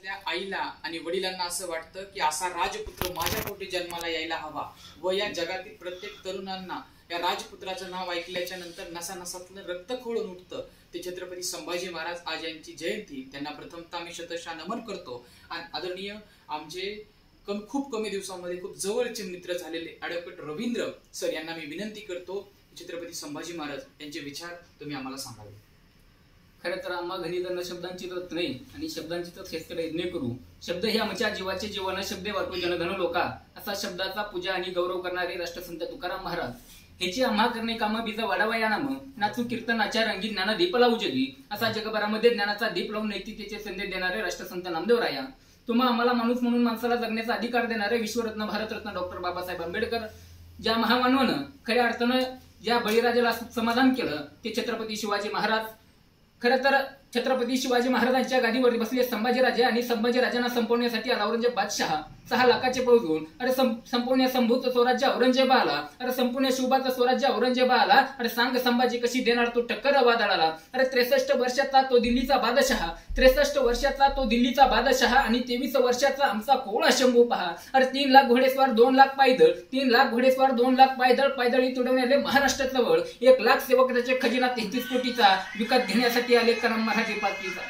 घरातल्या आईला आणि वडिलांना असं वाटतं की असा राजपुत्र माझ्या पोटी जन्माला यायला हवा व या जगातील प्रत्येक तरुणांना या राजपुत्राचं नाव ऐकल्याच्या नंतर नसानसातलं रक्त खोळून उठतं ते छत्रपती संभाजी महाराज. आज यांची जयंती, त्यांना प्रथमतः मी शतशः नमन करतो. आणि आदरणीय आमचे खूप कमी दिवसांमध्ये खूप जवळचे मित्र झालेले ॲडव्होकेट रवींद्र सर यांना मी विनंती करतो, छत्रपती संभाजी महाराज यांचे विचार तुम्ही आम्हाला सांगावे. खरं तर आम्हा घरी तर शब्दांची रत नाही आणि शब्दांची तर खेचकडे यज्ञ करू. शब्द हे आमच्या जीवाचे जीवन, शब्दे वाटू जनधन लोका, असा शब्दाचा पूजा आणि गौरव करणारे राष्ट्रसंत तुकाराम महाराज ह्याची आम्हा करणे काम बीज वाढावा या नाम नाचू कीर्तनाच्या रंगी ज्ञान दीप लावू जगी, असा जगभरामध्ये ज्ञानाचा दीप लावून नैतिकतेचे संदेश देणारे राष्ट्रसंत नामदेव राया, तुम्हा आम्हाला माणूस म्हणून माणसाला जगण्याचा अधिकार देणारे विश्वरत्न भारतरत्न डॉक्टर बाबासाहेब आंबेडकर, ज्या महामानवानं खऱ्या अर्थानं ज्या बळीराजाला समाधान केलं ते छत्रपती शिवाजी महाराज. खरं तर छत्रपती शिवाजी महाराजांच्या गादीवर बसले संभाजीराजे आणि संभाजीराजांना संपवण्यासाठी आला औरंगजेब बादशाह 6 लाखाचे फौज घेऊन. अरे संपूर्ण संभूत स्वराज्य औरंगजेब आला, अरे संपूर्ण शिवबाचं स्वराज्य औरंगजेब आला, अरे सांग संभाजी कशी देणार तो टक्कर वादळाला. अरे 63 वर्षाचा तो दिल्लीचा बादशाह, 63 वर्षाचा तो दिल्लीचा बादशाह आणि 23 वर्षाचा आमचा कोळा शंभू पहा. अरे 3 लाख घोडेस्वार 2 लाख पायदळ, 3 लाख घोडेस्वार 2 लाख पायदळ, पायदळी तुडवण्याले महाराष्ट्रात जवळ 1 लाख सेवक त्याचे खजिना 33 कोटीचा विकत घेण्यासाठी आले करम मराठी पातळीचा.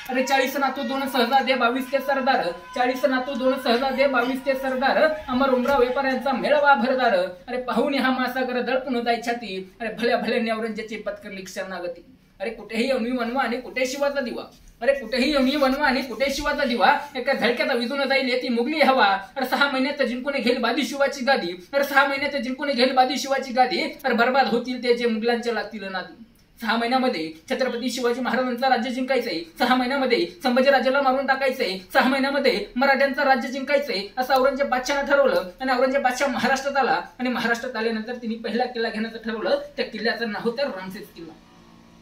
अरे 40 नातू 2 सहजादे 22 ते सरदार, 40 नातू 2 सहजादे 22 ते सरदार, अमर उमरा व्यापाऱ्यांचा मेळावा भरदार. अरे पाहुणे हा मासागर दळपून जाय छाती, अरे भल्या भल्या औरंगजेबाची पत्करली शरणागती. अरे कुठेही अवनी वनवा आणि कुठे शिवाचा दिवा, अरे कुठेही अवनी वनवा आणि कुठे शिवाचा दिवा, एका धडक्यात विजून जाईल येते मुगली हवा. अरे 6 महिन्यात जिंकून घेईल बादी शिवाची गादी, अरे 6 महिन्यात जिंकून घेईल बादी शिवाची गादी, अरे बर्बाद होतील ते जे मुघलांच्या लागतील नादी. 6 महिन्यामध्ये छत्रपती शिवाजी महाराजांचा राज्य जिंकायचंय, 6 महिन्यामध्ये संभाजीराजाला मारून टाकायचंय, 6 महिन्यामध्ये मराठ्यांचं राज्य जिंकायचंय असं औरंगजेब बादशाहनं ठरवलं. आणि औरंगजेब बादशाह महाराष्ट्रात आला आणि महाराष्ट्रात आल्यानंतर त्यांनी पहिला किल्ला घेण्याचं ठरवलं. त्या किल्ल्याचं नाव होतं रामसेज किल्ला.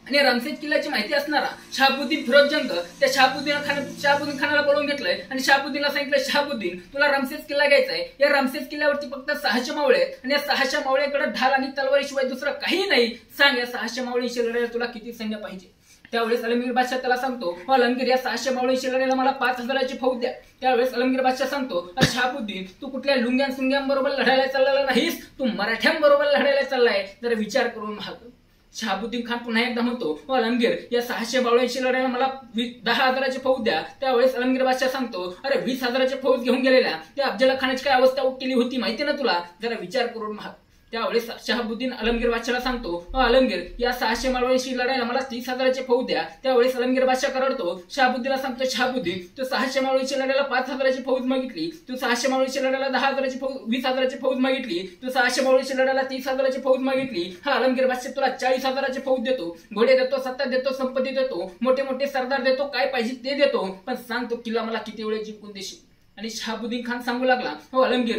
आणि रामसेज किल्ल्याची माहिती असणारा शहाबुद्दीन फिरोज जंग त्या शहाबुद्दीन खानाला बोलवून घेतलंय आणि शहाबुद्दीनला सांगितलं, शहाबुद्दीन तुला रामसेज किल्ला घ्यायचा आहे. या रामसेज किल्ल्यावरती फक्त 600 मावळे आहेत आणि या 600 मावळ्याकडे ढाल आणि तलवारीशिवाय दुसरं काही नाही. सांग या 600 मावळींशी लढायला तुला किती सैन्य पाहिजे. त्यावेळेस अलमगीर बादशाह त्याला सांगतो, अलमगीर या 600 मावळींशी लढायला मला 5000ची फौज द्या. त्यावेळेस अलमगीर बादशाह सांगतो, अरे शहाबुद्दीन तू कुठल्या लुंग्यान सुंग्यांबरोबर लढायला चाललेला नाहीस, तू मराठ्यांबरोबर लढायला चाललाय, जरा विचार करून महाग. शहाबुद्दीन खान पुन्हा एकदा म्हणतो, अलमगीर या 600 मावळ्यांशी लढायला मला 10,000ची फौज द्या. त्यावेळेस अलमगीर बादशाह सांगतो, अरे 20,000ची फौज घेऊन गेलेल्या त्या अफजल खानाची काय अवस्था केली होती माहिती ना तुला, जरा विचार करून महाग. त्यावेळेस शहाबुद्दीन अलमगीर बादशाहला सांगतो, अलमगीर या 600 मावळ्यांशी लढायला मला 30,000ची फौज द्या. त्यावेळेस अलमगीर बादशाह करडतो, शहाबुद्दीनला सांगतो, शहाबुद्दीन तू 600 मावळ्यांशी लढायला 5,000ची फौज मागितली, तू 600 मावळ्यांशी लढायला 10,000ची फौज 20,000ची फौज मागितली, तू 600 मावळ्यांशी लढायला 30,000ची फौज मागितली. हा अलमगीर बादशाह तुला 40,000ची फौज देतो, घोडे देतो, सत्ता देतो, संपत्ती देतो, मोठे मोठे सरदार देतो, काय पाहिजे ते देतो, पण सांग तो किल्ला मला किती वेळ जिंकून देशील. आणि शहाबुद्दीन खान सांगू लागला, अलमगीर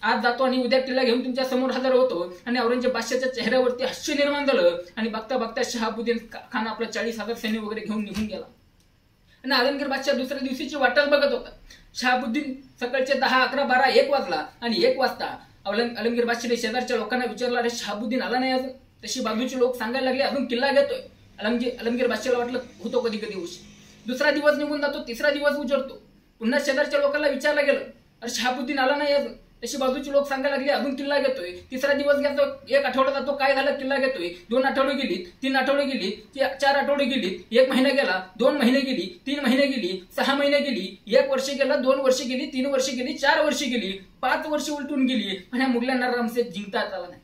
आज जातो आणि उद्या किल्ला घेऊन तुमच्या समोर हजर होतो. आणि औरंगजेब बादशाहच्या चेहऱ्यावरती हास्य निर्माण झालं आणि बघता बघता शहाबुद्दीन खान आपलं 40,000 सैन्य वगैरे घेऊन निघून गेला. आणि अलमगीर बादशाह दुसऱ्या दिवशीची वाटच बघत होता. शहाबुद्दीन सकाळचे 10, 11, 12, 1 वाजला आणि 1 वाजता अलमगीर बादशाहने शेजारच्या लोकांना विचारलं, अरे शहाबुद्दीन आला नाही अजून. तशी बाजूचे लोक सांगायला लागले, अजून किल्ला घेतोय. अलमगीर बादशाहला वाटलं होतो कधी कधी उशीर. दुसरा दिवस निघून जातो, तिसरा दिवस उजडतो. पुन्हा शेजारच्या लोकांना विचारलं गेलं, अरे शहाबुद्दीन आला नाही अजून. तशी बाजूचे लोक सांगायला लागले, अजून किल्ला घेतोय. तिसरा दिवस घेतो, 1 आठवडा जातो, काय झालं, किल्ला घेतोय. 2 आठवडे गेलीत, 3 आठवडे गेलीत, 4 आठवडे गेलीत, 1 महिना गेला, 2 महिने गेली, 3 महिने गेली, 6 महिने गेली, 1 वर्ष गेला, 2 वर्ष गेली, 3 वर्ष गेली, 4 वर्ष गेली, 5 वर्ष उलटून गेली. पण या मुघलांना रामसेज जिंकताच आला नाही.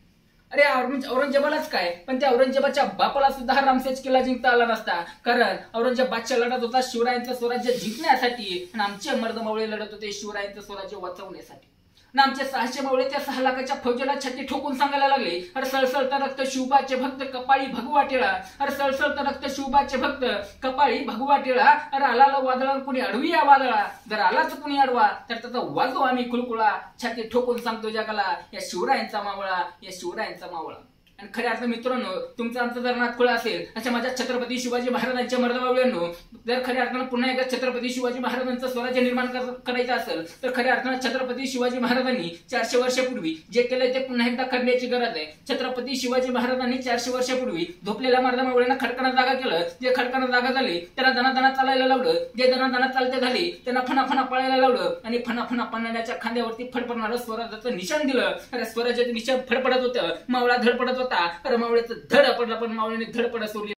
अरे औरंगजेबालाच काय, पण त्या औरंगजेबाच्या बापाला सुद्धा रामसेज किल्ला जिंकता आला नसता. कारण औरंगजेब बादशाह लढत होता शिवरायांचं स्वराज्य जिंकण्यासाठी आणि आमचे मर्दमावळे लढत होते शिवरायांचं स्वराज्य वाचवण्यासाठी. ना आमचे 600 मावळे त्या 6 लाखाच्या फौजेला छाती ठोकून सांगायला लागले, अरे सळसळता रक्त शिवबाचे भक्त कपाळी भगवा टिळा, अरे सळसळता रक्त शिवबाचे भक्त कपाळी भगवा टिळा. अरे आला वादळा कुणी अडवी या वादळा, जर आलाच कुणी अडवा तर त्याचा वाजो आम्ही कुळकुळा. छाती ठोकून सांगतो जगाला, या शिवरायांचा मावळा, या शिवरायांचा मावळा. आणि खऱ्या अर्थ मित्रांनो, तुमचा आमचा जर नातखुळा असेल अशा माझ्या छत्रपती शिवाजी महाराजांच्या मर्दबावळ्यांनो, जर खऱ्या अर्थानं पुन्हा एकदा छत्रपती शिवाजी महाराजांचं स्वराज्य निर्माण करायचं असेल तर खऱ्या अर्थानं छत्रपती शिवाजी महाराजांनी 400 वर्षापूर्वी जे केलंय ते पुन्हा एकदा करण्याची गरज आहे. छत्रपती शिवाजी महाराजांनी 400 वर्षापूर्वी झोपलेल्या मर्दबावळ्यांना खडकाना जागा केलं. जे खडकाना जागा झाली त्यांना दणादणा चालायला लावलं. जे दणादणा चालते झाले त्यांना फणाफणा पळायला लावलं आणि फणाफणा पळणाऱ्याच्या खांद्यावरती फडफडणारं स्वराज्याचं निशाण दिलं. अरे स्वराज्याचं निशाण फडफडत होतं, मावळा धडपडत होता. अरे मावळ्याचं धड पडलं, पण मावळ्याने धडपड सोडली.